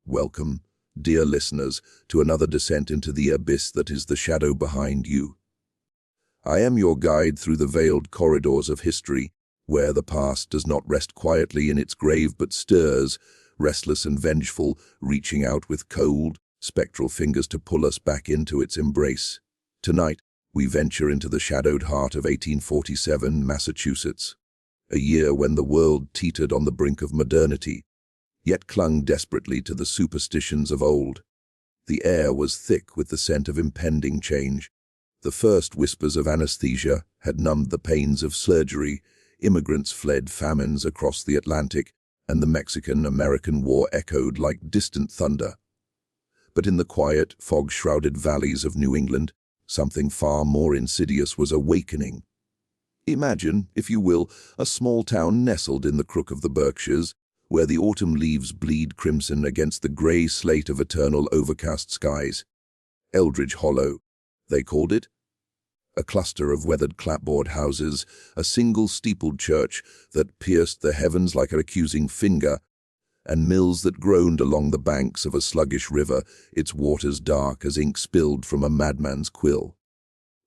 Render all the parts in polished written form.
Welcome, dear listeners, to another descent into the abyss that is the shadow behind you. I am your guide through the veiled corridors of history, where the past does not rest quietly in its grave but stirs, restless and vengeful, reaching out with cold, spectral fingers to pull us back into its embrace. Tonight, we venture into the shadowed heart of 1847 Massachusetts, a year when the world teetered on the brink of modernity, yet clung desperately to the superstitions of old. The air was thick with the scent of impending change. The first whispers of anesthesia had numbed the pains of surgery, immigrants fled famines across the Atlantic, and the Mexican-American War echoed like distant thunder. But in the quiet, fog-shrouded valleys of New England, something far more insidious was awakening. Imagine, if you will, a small town nestled in the crook of the Berkshires, where the autumn leaves bleed crimson against the grey slate of eternal overcast skies. Eldridge Hollow, they called it. A cluster of weathered clapboard houses, a single steepled church that pierced the heavens like an accusing finger, and mills that groaned along the banks of a sluggish river, its waters dark as ink spilled from a madman's quill.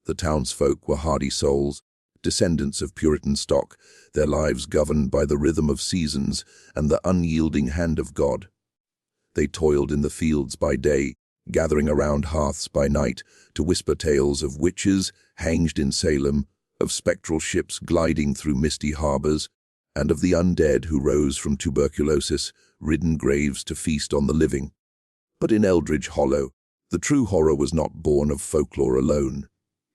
The townsfolk were hardy souls, descendants of Puritan stock, their lives governed by the rhythm of seasons and the unyielding hand of God. They toiled in the fields by day, gathering around hearths by night, to whisper tales of witches hanged in Salem, of spectral ships gliding through misty harbors, and of the undead who rose from tuberculosis-ridden graves to feast on the living. But in Eldridge Hollow, the true horror was not born of folklore alone.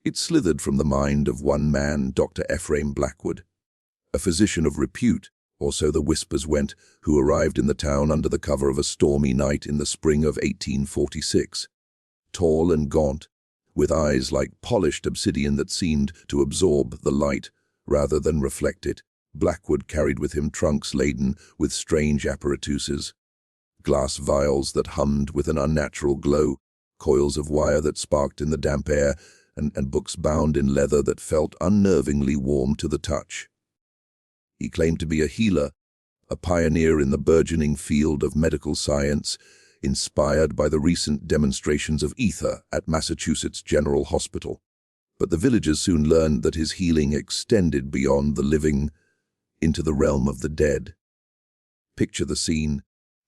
It slithered from the mind of one man, Dr. Ephraim Blackwood, a physician of repute, or so the whispers went, who arrived in the town under the cover of a stormy night in the spring of 1846. Tall and gaunt, with eyes like polished obsidian that seemed to absorb the light rather than reflect it, Blackwood carried with him trunks laden with strange apparatuses, glass vials that hummed with an unnatural glow, coils of wire that sparked in the damp air, and books bound in leather that felt unnervingly warm to the touch. He claimed to be a healer, a pioneer in the burgeoning field of medical science, inspired by the recent demonstrations of ether at Massachusetts General Hospital. But the villagers soon learned that his healing extended beyond the living into the realm of the dead. Picture the scene: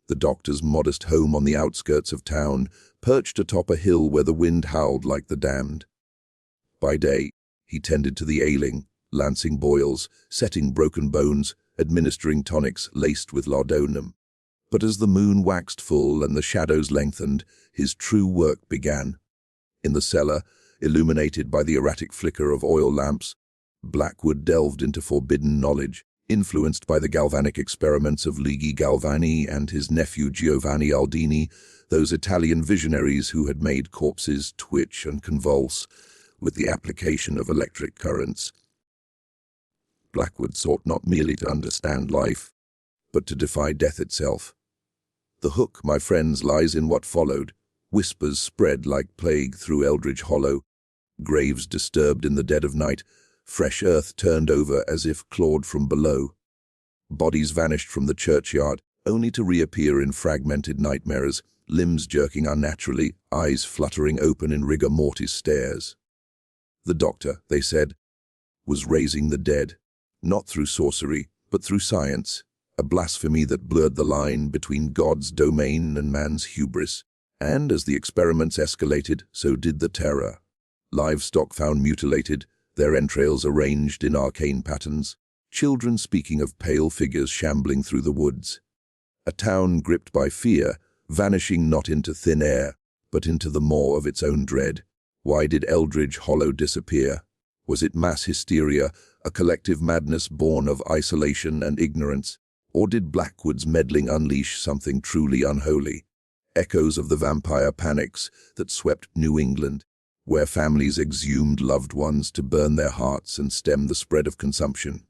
the doctor's modest home on the outskirts of town, perched atop a hill where the wind howled like the damned. By day, he tended to the ailing, lancing boils, setting broken bones, administering tonics laced with laudanum. But as the moon waxed full and the shadows lengthened, his true work began. In the cellar, illuminated by the erratic flicker of oil lamps, Blackwood delved into forbidden knowledge, influenced by the galvanic experiments of Luigi Galvani and his nephew Giovanni Aldini, those Italian visionaries who had made corpses twitch and convulse with the application of electric currents. Blackwood sought not merely to understand life, but to defy death itself. The hook, my friends, lies in what followed. Whispers spread like plague through Eldridge Hollow, graves disturbed in the dead of night, fresh earth turned over as if clawed from below. Bodies vanished from the churchyard, only to reappear in fragmented nightmares, limbs jerking unnaturally, eyes fluttering open in rigor mortis stares. The doctor, they said, was raising the dead, not through sorcery, but through science, a blasphemy that blurred the line between God's domain and man's hubris. And as the experiments escalated, so did the terror. Livestock found mutilated, their entrails arranged in arcane patterns, children speaking of pale figures shambling through the woods. A town gripped by fear, vanishing not into thin air, but into the maw of its own dread. Why did Eldridge Hollow disappear? Was it mass hysteria, a collective madness born of isolation and ignorance? Or did Blackwood's meddling unleash something truly unholy? Echoes of the vampire panics that swept New England, where families exhumed loved ones to burn their hearts and stem the spread of consumption.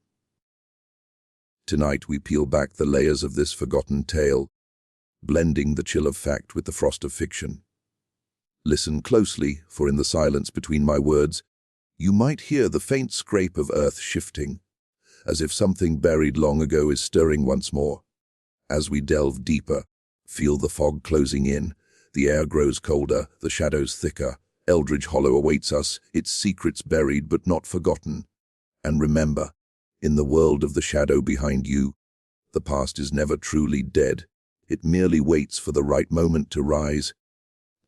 Tonight we peel back the layers of this forgotten tale, blending the chill of fact with the frost of fiction. Listen closely, for in the silence between my words, you might hear the faint scrape of earth shifting, as if something buried long ago is stirring once more. As we delve deeper, Feel the fog closing in. The air grows colder, the shadows thicker. Eldridge Hollow awaits us, its secrets buried but not forgotten. And remember, in the world of the shadow behind you, the past is never truly dead. It merely waits for the right moment to rise.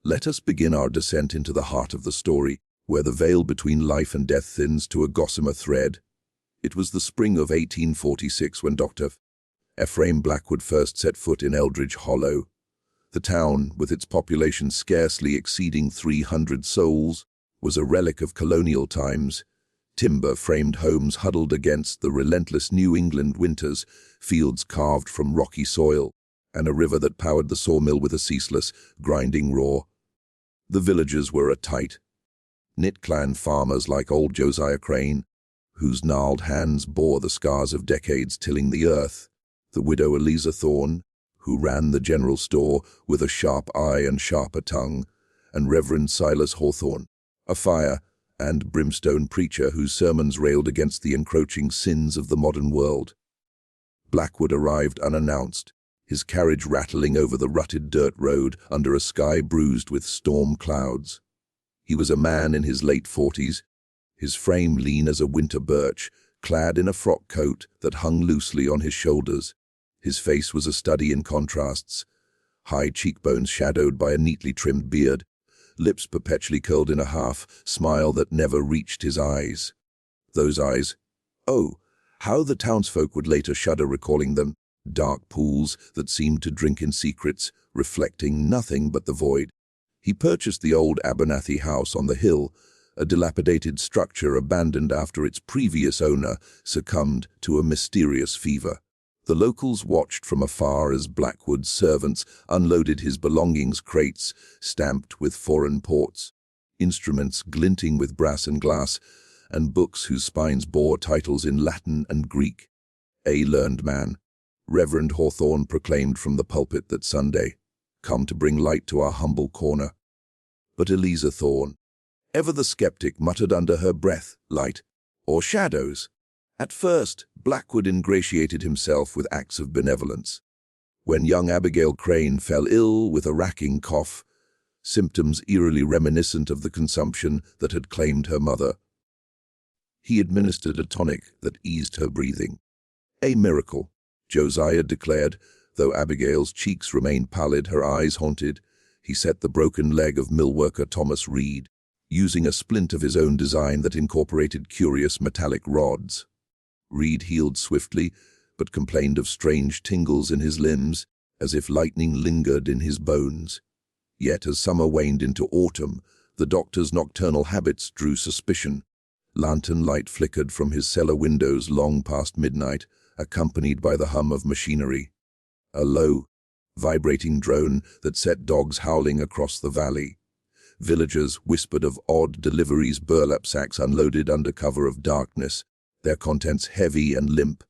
Let us begin our descent into the heart of the story, where the veil between life and death thins to a gossamer thread. It was the spring of 1846 when Dr. Ephraim Blackwood first set foot in Eldridge Hollow. The town, with its population scarcely exceeding 300 souls, was a relic of colonial times. Timber-framed homes huddled against the relentless New England winters, fields carved from rocky soil, and a river that powered the sawmill with a ceaseless, grinding roar. The villagers were a tight-knit clan, farmers like old Josiah Crane, whose gnarled hands bore the scars of decades tilling the earth, the widow Eliza Thorne, who ran the general store with a sharp eye and sharper tongue, and Reverend Silas Hawthorne, a fire and brimstone preacher whose sermons railed against the encroaching sins of the modern world. Blackwood arrived unannounced, his carriage rattling over the rutted dirt road under a sky bruised with storm clouds. He was a man in his late 40s, his frame lean as a winter birch, clad in a frock coat that hung loosely on his shoulders. His face was a study in contrasts, high cheekbones shadowed by a neatly trimmed beard, lips perpetually curled in a half-smile that never reached his eyes. Those eyes, oh, how the townsfolk would later shudder recalling them, dark pools that seemed to drink in secrets, reflecting nothing but the void. He purchased the old Abernathy house on the hill, a dilapidated structure abandoned after its previous owner succumbed to a mysterious fever. The locals watched from afar as Blackwood's servants unloaded his belongings, crates stamped with foreign ports, instruments glinting with brass and glass, and books whose spines bore titles in Latin and Greek. A learned man, Reverend Hawthorne proclaimed from the pulpit that Sunday, come to bring light to our humble corner. But Eliza Thorne, ever the skeptic, muttered under her breath, light or shadows? At first, Blackwood ingratiated himself with acts of benevolence. When young Abigail Crane fell ill with a racking cough, symptoms eerily reminiscent of the consumption that had claimed her mother, he administered a tonic that eased her breathing. A miracle, Josiah declared, though Abigail's cheeks remained pallid, her eyes haunted. He set the broken leg of millworker Thomas Reed, using a splint of his own design that incorporated curious metallic rods. Reed healed swiftly, but complained of strange tingles in his limbs, as if lightning lingered in his bones. Yet as summer waned into autumn, the doctor's nocturnal habits drew suspicion. Lantern light flickered from his cellar windows long past midnight, accompanied by the hum of machinery. A low, vibrating drone that set dogs howling across the valley. Villagers whispered of odd deliveries, burlap sacks unloaded under cover of darkness, their contents heavy and limp.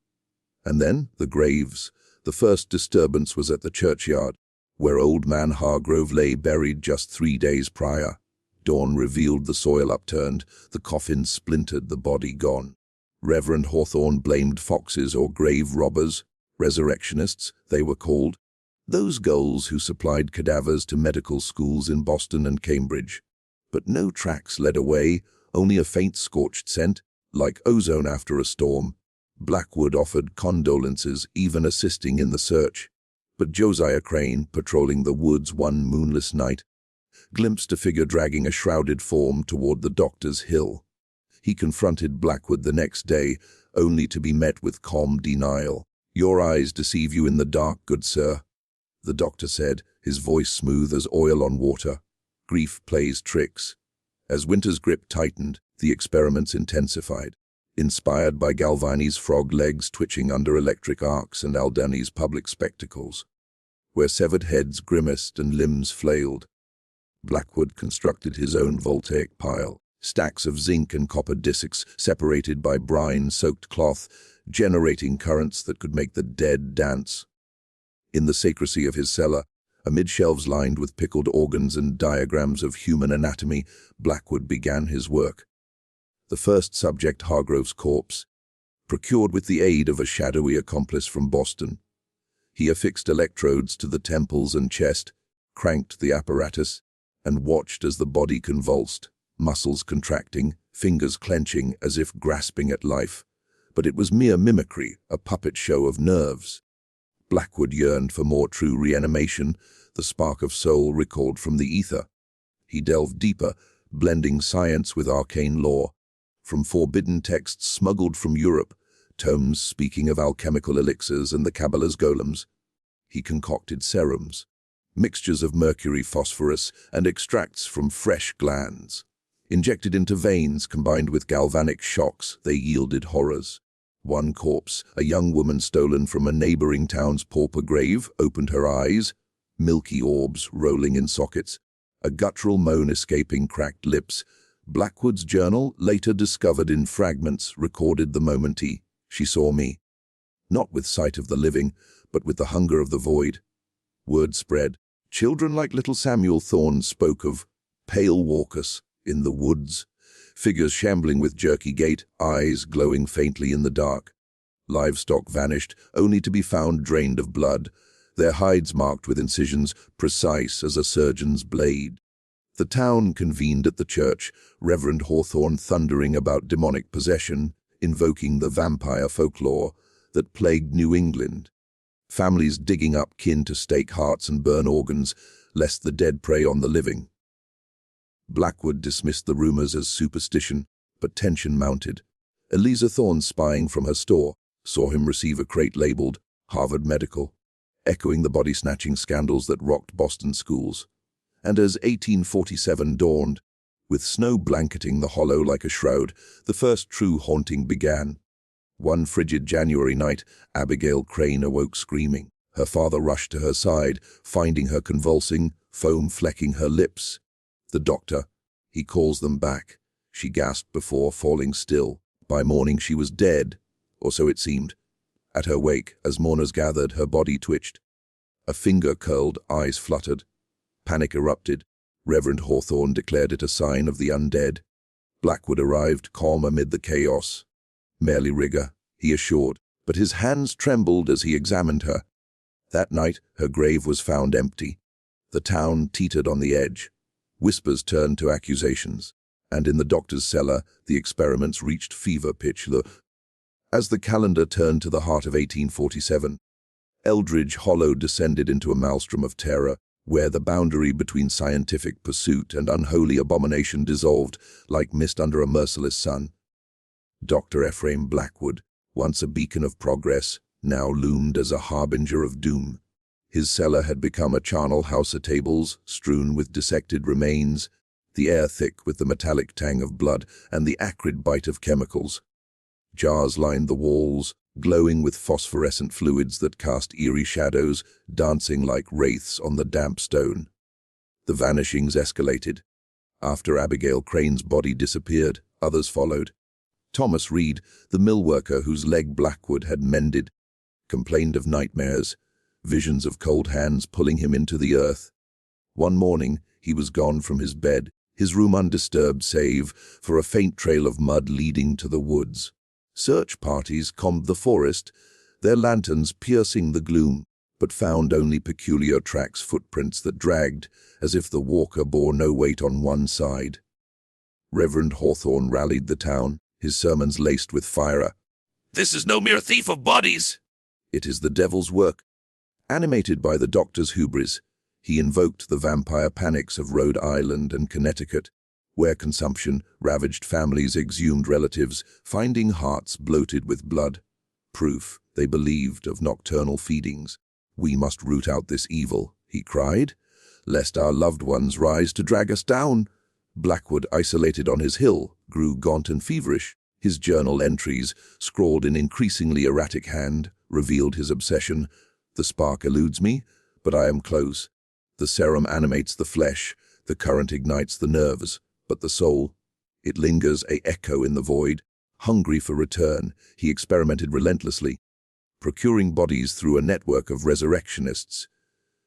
And then the graves. The first disturbance was at the churchyard, where old man Hargrove lay buried just 3 days prior. Dawn revealed the soil upturned, the coffin splintered, the body gone. Reverend Hawthorne blamed foxes or grave robbers, resurrectionists, they were called, those ghouls who supplied cadavers to medical schools in Boston and Cambridge. But no tracks led away, only a faint scorched scent, like ozone after a storm. Blackwood offered condolences, even assisting in the search. But Josiah Crane, patrolling the woods one moonless night, glimpsed a figure dragging a shrouded form toward the doctor's hill. He confronted Blackwood the next day, only to be met with calm denial. "Your eyes deceive you in the dark, good sir," the doctor said, his voice smooth as oil on water. "Grief plays tricks." As winter's grip tightened, the experiments intensified. Inspired by Galvani's frog legs twitching under electric arcs and Aldani's public spectacles, where severed heads grimaced and limbs flailed, Blackwood constructed his own voltaic pile, stacks of zinc and copper discs separated by brine-soaked cloth, generating currents that could make the dead dance. In the secrecy of his cellar, amid shelves lined with pickled organs and diagrams of human anatomy, Blackwood began his work. The first subject, Hargrove's corpse, procured with the aid of a shadowy accomplice from Boston. He affixed electrodes to the temples and chest, cranked the apparatus, and watched as the body convulsed, muscles contracting, fingers clenching as if grasping at life. But it was mere mimicry, a puppet show of nerves. Blackwood yearned for more true reanimation, the spark of soul recalled from the ether. He delved deeper, blending science with arcane lore. From forbidden texts smuggled from Europe, tomes speaking of alchemical elixirs and the Kabbalah's golems, he concocted serums, mixtures of mercury, phosphorus, and extracts from fresh glands. Injected into veins combined with galvanic shocks, they yielded horrors. One corpse, a young woman stolen from a neighboring town's pauper grave, opened her eyes, milky orbs rolling in sockets, a guttural moan escaping cracked lips. Blackwood's journal, later discovered in fragments, recorded the moment she saw me. Not with sight of the living, but with the hunger of the void. Word spread. Children like little Samuel Thorne spoke of pale walkers in the woods, figures shambling with jerky gait, eyes glowing faintly in the dark. Livestock vanished, only to be found drained of blood, their hides marked with incisions precise as a surgeon's blade. The town convened at the church, Reverend Hawthorne thundering about demonic possession, invoking the vampire folklore that plagued New England. Families digging up kin to stake hearts and burn organs, lest the dead prey on the living. Blackwood dismissed the rumors as superstition, but tension mounted. Eliza Thorne, spying from her store, saw him receive a crate labeled Harvard Medical, echoing the body-snatching scandals that rocked Boston schools. And as 1847 dawned, with snow blanketing the hollow like a shroud, the first true haunting began. One frigid January night, Abigail Crane awoke screaming. Her father rushed to her side, finding her convulsing, foam flecking her lips. The doctor, he calls them back, she gasped before falling still. By morning she was dead, or so it seemed. At her wake, as mourners gathered, her body twitched. A finger curled, eyes fluttered. Panic erupted. Reverend Hawthorne declared it a sign of the undead. Blackwood arrived, calm amid the chaos. Merely rigor, he assured, but his hands trembled as he examined her. That night, her grave was found empty. The town teetered on the edge. Whispers turned to accusations, and in the doctor's cellar, the experiments reached fever pitch. As the calendar turned to the heart of 1847, Eldridge Hollow descended into a maelstrom of terror, where the boundary between scientific pursuit and unholy abomination dissolved like mist under a merciless sun. Dr. Ephraim Blackwood, once a beacon of progress, now loomed as a harbinger of doom. His cellar had become a charnel house of tables, strewn with dissected remains, the air thick with the metallic tang of blood and the acrid bite of chemicals. Jars lined the walls, glowing with phosphorescent fluids that cast eerie shadows, dancing like wraiths on the damp stone. The vanishings escalated. After Abigail Crane's body disappeared, others followed. Thomas Reed, the mill worker whose leg Blackwood had mended, complained of nightmares, visions of cold hands pulling him into the earth. One morning, he was gone from his bed, his room undisturbed save for a faint trail of mud leading to the woods. Search parties combed the forest, their lanterns piercing the gloom, but found only peculiar tracks, footprints that dragged, as if the walker bore no weight on one side. Reverend Hawthorne rallied the town, his sermons laced with fire. "This is no mere thief of bodies. It is the devil's work." Animated by the doctor's hubris, he invoked the vampire panics of Rhode Island and Connecticut, where consumption ravaged families, exhumed relatives, finding hearts bloated with blood. Proof, they believed, of nocturnal feedings. "We must root out this evil," he cried, "lest our loved ones rise to drag us down." Blackwood, isolated on his hill, grew gaunt and feverish. His journal entries, scrawled in increasingly erratic hand, revealed his obsession. "The spark eludes me, but I am close. The serum animates the flesh, the current ignites the nerves, but the soul, it lingers, a echo in the void." Hungry for return, he experimented relentlessly, procuring bodies through a network of resurrectionists,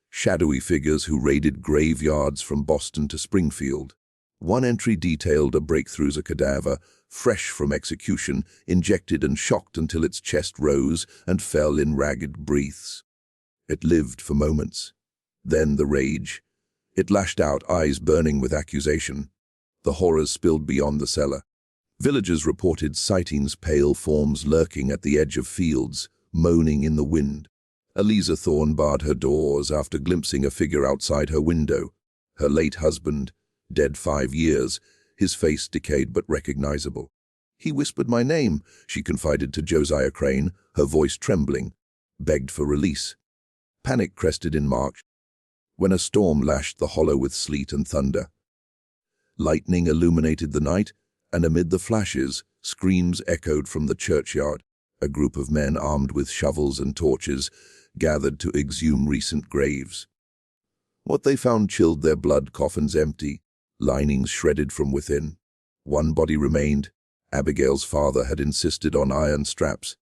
shadowy figures who raided graveyards from Boston to Springfield. One entry detailed a breakthrough as a cadaver, fresh from execution, injected and shocked until its chest rose and fell in ragged breaths. It lived for moments. Then the rage. It lashed out, eyes burning with accusation. The horrors spilled beyond the cellar. Villagers reported sightings, pale forms lurking at the edge of fields, moaning in the wind. Eliza Thorne barred her doors after glimpsing a figure outside her window. Her late husband, dead 5 years, his face decayed but recognizable. "He whispered my name," she confided to Josiah Crane, her voice trembling, begged for release. Panic crested in March, when a storm lashed the hollow with sleet and thunder. Lightning illuminated the night, and amid the flashes, screams echoed from the churchyard. A group of men armed with shovels and torches gathered to exhume recent graves. What they found chilled their blood, coffins empty, linings shredded from within. One body remained. Abigail's father had insisted on iron straps,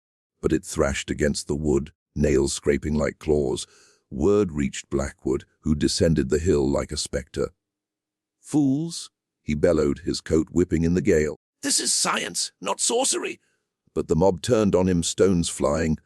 but it thrashed against the wood, nails scraping like claws. Word reached Blackwood, who descended the hill like a spectre. "Fools!" he bellowed, his coat whipping in the gale. "This is science, not sorcery!" But the mob turned on him, stones flying.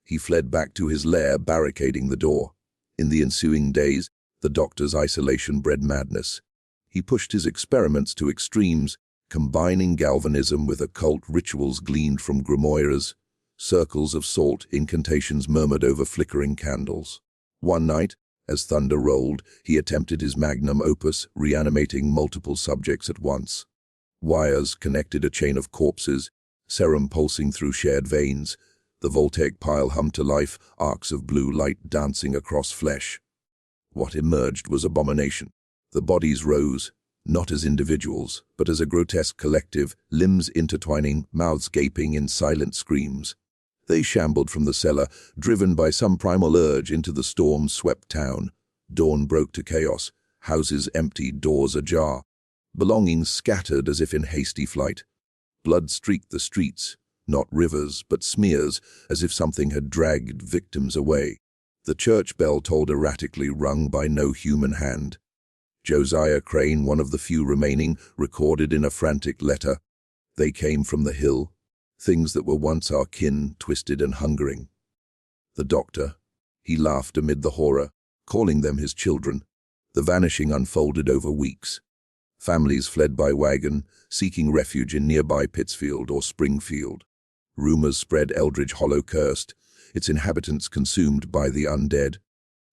He fled back to his lair, barricading the door. In the ensuing days, the doctor's isolation bred madness. He pushed his experiments to extremes, combining galvanism with occult rituals gleaned from grimoires. Circles of salt incantations murmured over flickering candles. One night, as thunder rolled, he attempted his magnum opus, reanimating multiple subjects at once. Wires connected a chain of corpses, serum pulsing through shared veins. The voltaic pile hummed to life, arcs of blue light dancing across flesh. What emerged was abomination. The bodies rose, not as individuals, but as a grotesque collective, limbs intertwining, mouths gaping in silent screams. They shambled from the cellar, driven by some primal urge, into the storm-swept town. Dawn broke to chaos, houses empty, doors ajar. Belongings scattered as if in hasty flight. Blood streaked the streets, not rivers, but smears, as if something had dragged victims away. The church bell tolled erratically, rung by no human hand. Josiah Crane, one of the few remaining, recorded in a frantic letter. They came from the hill, things that were once our kin, twisted and hungering. The doctor, he laughed amid the horror, calling them his children. The vanishing unfolded over weeks. Families fled by wagon, seeking refuge in nearby Pittsfield or Springfield. Rumors spread Eldridge Hollow cursed, its inhabitants consumed by the undead.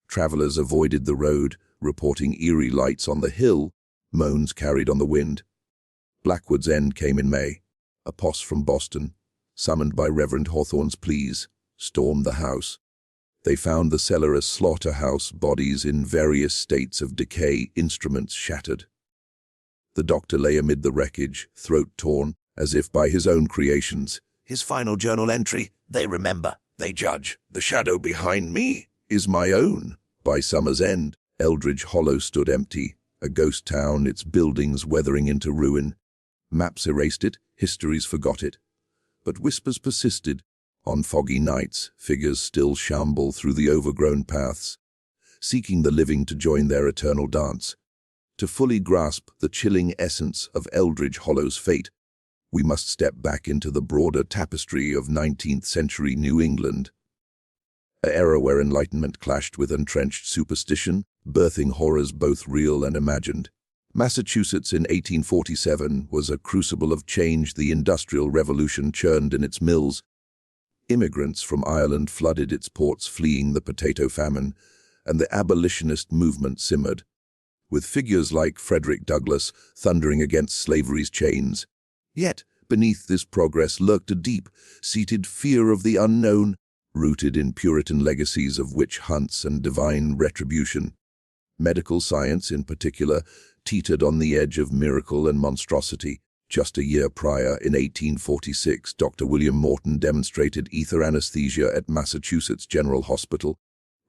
Travelers avoided the road, reporting eerie lights on the hill, moans carried on the wind. Blackwood's end came in May. A posse from Boston, summoned by Reverend Hawthorne's pleas, stormed the house. They found the cellar a slaughterhouse, bodies in various states of decay, instruments shattered. The doctor lay amid the wreckage, throat torn, as if by his own creations. His final journal entry: "They remember, they judge. The shadow behind me is my own." By summer's end, Eldridge Hollow stood empty, a ghost town, its buildings weathering into ruin. Maps erased it, histories forgot it. But whispers persisted. On foggy nights, figures still shamble through the overgrown paths, seeking the living to join their eternal dance. To fully grasp the chilling essence of Eldridge Hollow's fate, we must step back into the broader tapestry of 19th century New England. An era where enlightenment clashed with entrenched superstition, birthing horrors both real and imagined. Massachusetts in 1847 was a crucible of change. The Industrial Revolution churned in its mills. Immigrants from Ireland flooded its ports, fleeing the potato famine, and the abolitionist movement simmered, with figures like Frederick Douglass thundering against slavery's chains. Yet, beneath this progress lurked a deep-seated fear of the unknown, rooted in Puritan legacies of witch hunts and divine retribution. Medical science, in particular, teetered on the edge of miracle and monstrosity. Just a year prior, in 1846, Dr. William Morton demonstrated ether anesthesia at Massachusetts General Hospital,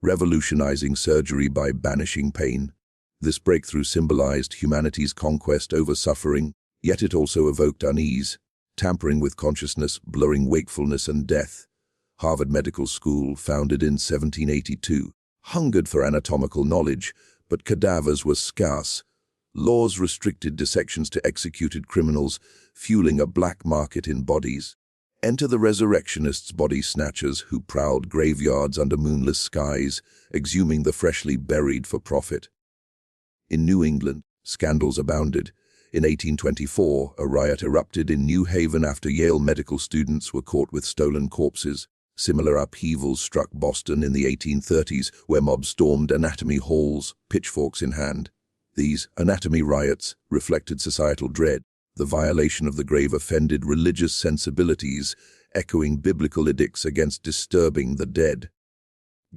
revolutionizing surgery by banishing pain. This breakthrough symbolized humanity's conquest over suffering, yet it also evoked unease, tampering with consciousness, blurring wakefulness and death. Harvard Medical School, founded in 1782, hungered for anatomical knowledge, but cadavers were scarce. Laws restricted dissections to executed criminals, fueling a black market in bodies. Enter the resurrectionists' body snatchers who prowled graveyards under moonless skies, exhuming the freshly buried for profit. In New England, scandals abounded. In 1824, a riot erupted in New Haven after Yale medical students were caught with stolen corpses. Similar upheavals struck Boston in the 1830s, where mobs stormed anatomy halls, pitchforks in hand. These anatomy riots reflected societal dread. The violation of the grave offended religious sensibilities, echoing biblical edicts against disturbing the dead.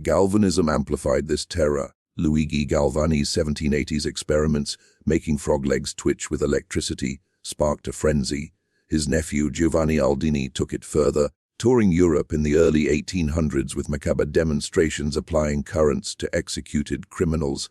Galvanism amplified this terror. Luigi Galvani's 1780s experiments, making frog legs twitch with electricity, sparked a frenzy. His nephew Giovanni Aldini took it further, touring Europe in the early 1800s with macabre demonstrations applying currents to executed criminals,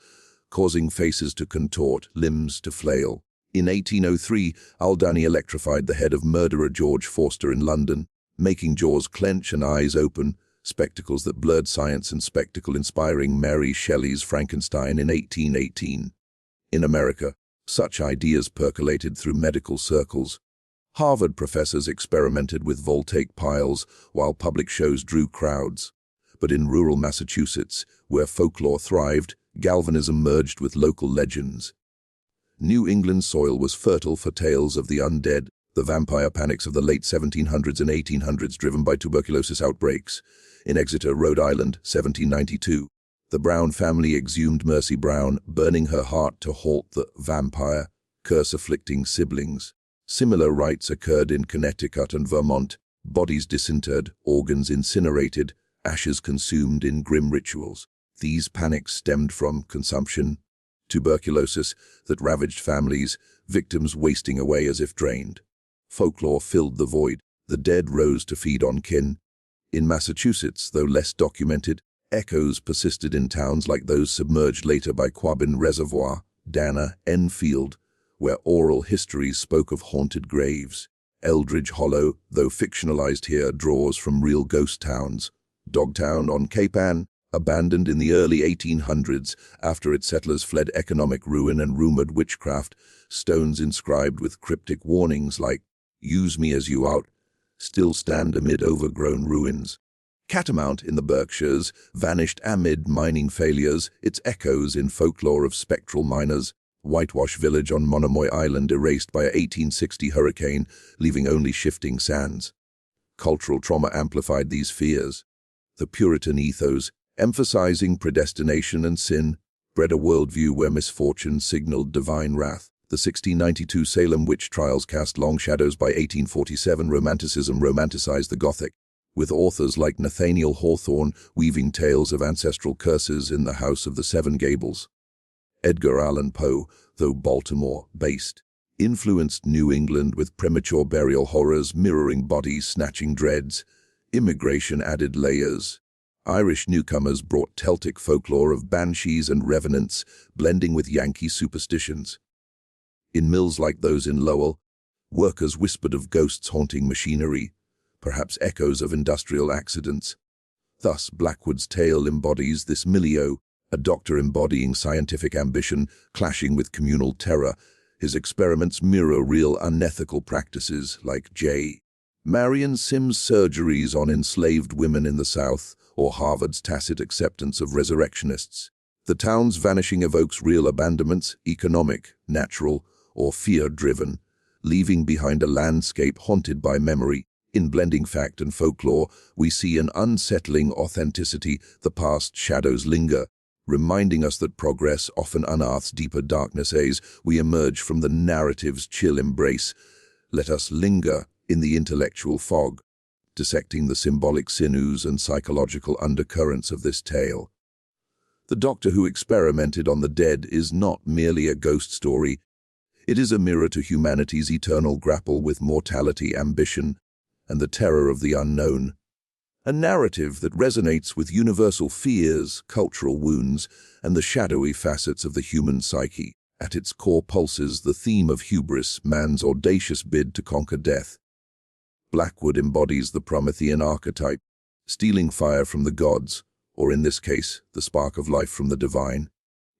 causing faces to contort, limbs to flail. In 1803, Aldini electrified the head of murderer George Forster in London, making jaws clench and eyes open, spectacles that blurred science and spectacle inspiring Mary Shelley's Frankenstein in 1818. In America, such ideas percolated through medical circles. Harvard professors experimented with voltaic piles, while public shows drew crowds. But in rural Massachusetts, where folklore thrived, galvanism merged with local legends. New England soil was fertile for tales of the undead, the vampire panics of the late 1700s and 1800s driven by tuberculosis outbreaks. In Exeter, Rhode Island, 1792, the Brown family exhumed Mercy Brown, burning her heart to halt the vampire, curse-afflicting siblings. Similar rites occurred in Connecticut and Vermont, bodies disinterred, organs incinerated, ashes consumed in grim rituals. These panics stemmed from consumption, tuberculosis that ravaged families, victims wasting away as if drained. Folklore filled the void. The dead rose to feed on kin. In Massachusetts, though less documented, echoes persisted in towns like those submerged later by Quabbin Reservoir, Dana, Enfield, where oral histories spoke of haunted graves. Eldridge Hollow, though fictionalized here, draws from real ghost towns. Dogtown on Cape Ann, abandoned in the early 1800s after its settlers fled economic ruin and rumored witchcraft, stones inscribed with cryptic warnings like, "Use me as you out," still stand amid overgrown ruins. Catamount in the Berkshires vanished amid mining failures, its echoes in folklore of spectral miners. Whitewash Village on Monomoy Island erased by a 1860 hurricane, leaving only shifting sands. Cultural trauma amplified these fears. The Puritan ethos, emphasizing predestination and sin, bred a worldview where misfortune signaled divine wrath. The 1692 Salem witch trials cast long shadows. By 1847, Romanticism romanticized the Gothic, with authors like Nathaniel Hawthorne weaving tales of ancestral curses in The House of the Seven Gables. Edgar Allan Poe, though Baltimore-based, influenced New England with premature burial horrors mirroring body-snatching dreads. Immigration added layers. Irish newcomers brought Celtic folklore of banshees and revenants, blending with Yankee superstitions. In mills like those in Lowell, workers whispered of ghosts haunting machinery, perhaps echoes of industrial accidents. Thus, Blackwood's tale embodies this milieu, a doctor embodying scientific ambition, clashing with communal terror. His experiments mirror real unethical practices like J. Marion Sims' surgeries on enslaved women in the South, or Harvard's tacit acceptance of resurrectionists. The town's vanishing evokes real abandonments, economic, natural, or fear-driven, leaving behind a landscape haunted by memory. In blending fact and folklore, we see an unsettling authenticity. The past shadows linger, reminding us that progress often unearths deeper darkness. As we emerge from the narrative's chill embrace, let us linger in the intellectual fog, dissecting the symbolic sinews and psychological undercurrents of this tale. The Doctor Who experimented on the dead is not merely a ghost story. It is a mirror to humanity's eternal grapple with mortality, ambition, and the terror of the unknown. A narrative that resonates with universal fears, cultural wounds, and the shadowy facets of the human psyche. At its core pulses the theme of hubris, man's audacious bid to conquer death. Blackwood embodies the Promethean archetype, stealing fire from the gods, or in this case, the spark of life from the divine.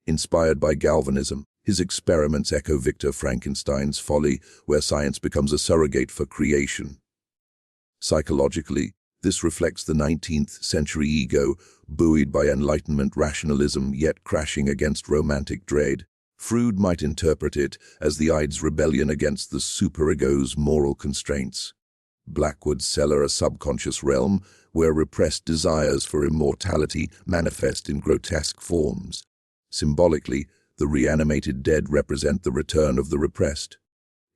Inspired by galvanism, his experiments echo Victor Frankenstein's folly, where science becomes a surrogate for creation. Psychologically, this reflects the 19th century ego, buoyed by Enlightenment rationalism yet crashing against romantic dread. Freud might interpret it as the Ides rebellion against the superego's moral constraints. Blackwood's cellar, a subconscious realm where repressed desires for immortality manifest in grotesque forms. Symbolically, the reanimated dead represent the return of the repressed.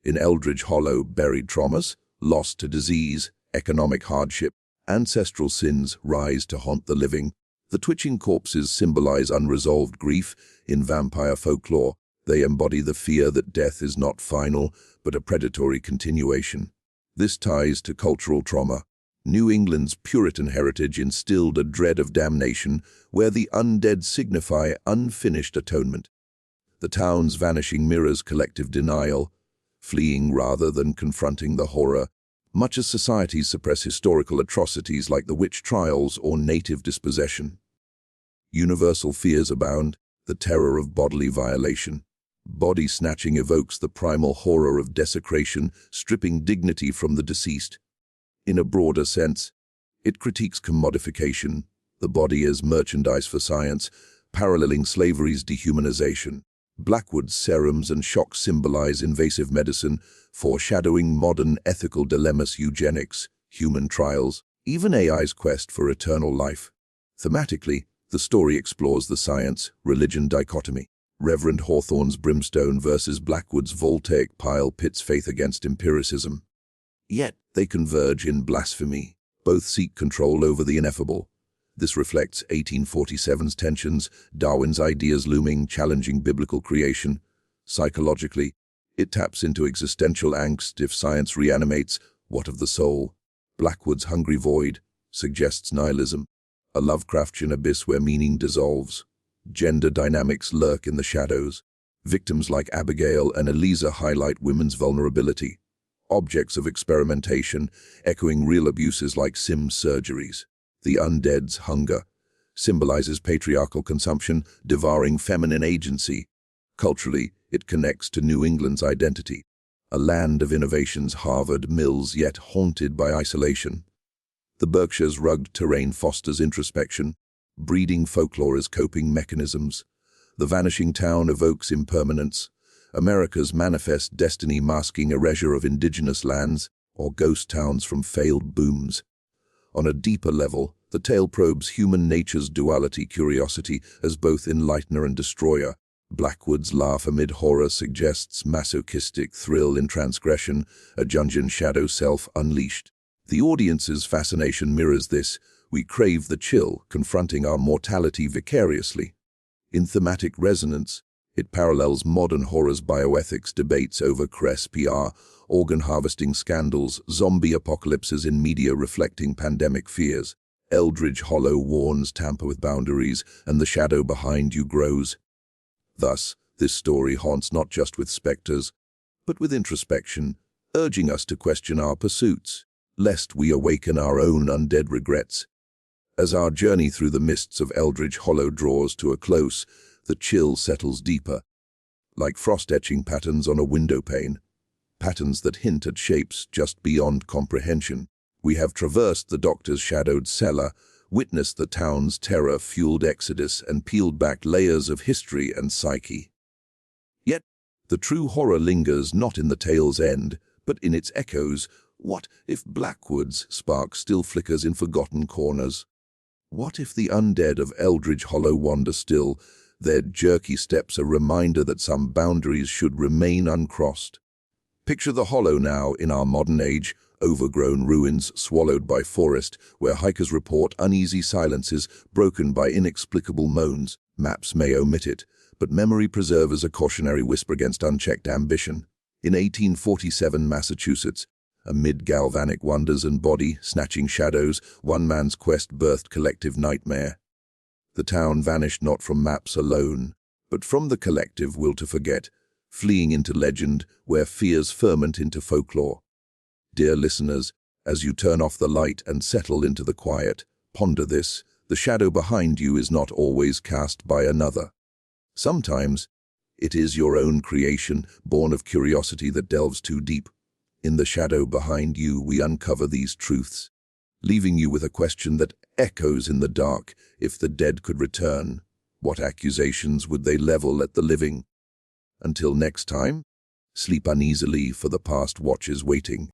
In Eldridge Hollow, buried traumas, loss to disease, economic hardship, ancestral sins rise to haunt the living. The twitching corpses symbolize unresolved grief. In vampire folklore, they embody the fear that death is not final, but a predatory continuation. This ties to cultural trauma. New England's Puritan heritage instilled a dread of damnation, where the undead signify unfinished atonement. The town's vanishing mirrors collective denial, fleeing rather than confronting the horror, much as societies suppress historical atrocities like the witch trials or native dispossession. Universal fears abound, the terror of bodily violation. Body snatching evokes the primal horror of desecration, stripping dignity from the deceased. In a broader sense, it critiques commodification, the body as merchandise for science, paralleling slavery's dehumanization. Blackwood's serums and shocks symbolize invasive medicine, foreshadowing modern ethical dilemmas: eugenics, human trials, even AI's quest for eternal life. Thematically, the story explores the science-religion dichotomy. Reverend Hawthorne's brimstone versus Blackwood's voltaic pile pits faith against empiricism. Yet they converge in blasphemy. Both seek control over the ineffable. This reflects 1847's tensions, Darwin's ideas looming, challenging biblical creation. Psychologically, it taps into existential angst. If science reanimates, what of the soul? Blackwood's hungry void suggests nihilism, a Lovecraftian abyss where meaning dissolves. Gender dynamics lurk in the shadows. Victims like Abigail and Eliza highlight women's vulnerability. Objects of experimentation, echoing real abuses like Sims surgeries. The undead's hunger symbolizes patriarchal consumption, devouring feminine agency. Culturally, it connects to New England's identity, a land of innovations, Harvard, Mills, yet haunted by isolation. The Berkshire's rugged terrain fosters introspection, breeding folklore as coping mechanisms. The vanishing town evokes impermanence, America's manifest destiny masking erasure of indigenous lands or ghost towns from failed booms. On a deeper level, the tale probes human nature's duality, curiosity as both enlightener and destroyer. Blackwood's laugh amid horror suggests masochistic thrill in transgression, a Jungian shadow self unleashed. The audience's fascination mirrors this. We crave the chill, confronting our mortality vicariously. In thematic resonance, it parallels modern horror's bioethics debates over PR, organ harvesting scandals, zombie apocalypses in media reflecting pandemic fears. Eldridge Hollow warns: tamper with boundaries, and the shadow behind you grows. Thus, this story haunts not just with specters, but with introspection, urging us to question our pursuits, lest we awaken our own undead regrets. As our journey through the mists of Eldridge Hollow draws to a close, the chill settles deeper, like frost-etching patterns on a window pane, patterns that hint at shapes just beyond comprehension. We have traversed the doctor's shadowed cellar, witnessed the town's terror-fueled exodus, and peeled back layers of history and psyche. Yet, the true horror lingers not in the tale's end, but in its echoes. What if Blackwood's spark still flickers in forgotten corners? What if the undead of Eldridge Hollow wander still, their jerky steps a reminder that some boundaries should remain uncrossed? Picture the hollow now in our modern age, overgrown ruins swallowed by forest, where hikers report uneasy silences broken by inexplicable moans. Maps may omit it, but memory preserves a cautionary whisper against unchecked ambition. In 1847 Massachusetts, amid galvanic wonders and body-snatching shadows, one man's quest birthed collective nightmare. The town vanished not from maps alone, but from the collective will to forget, fleeing into legend where fears ferment into folklore. Dear listeners, as you turn off the light and settle into the quiet, ponder this: the shadow behind you is not always cast by another. Sometimes, it is your own creation, born of curiosity that delves too deep. In the shadow behind you, we uncover these truths, leaving you with a question that echoes in the dark. If the dead could return, what accusations would they level at the living? Until next time, sleep uneasily, for the past watches waiting.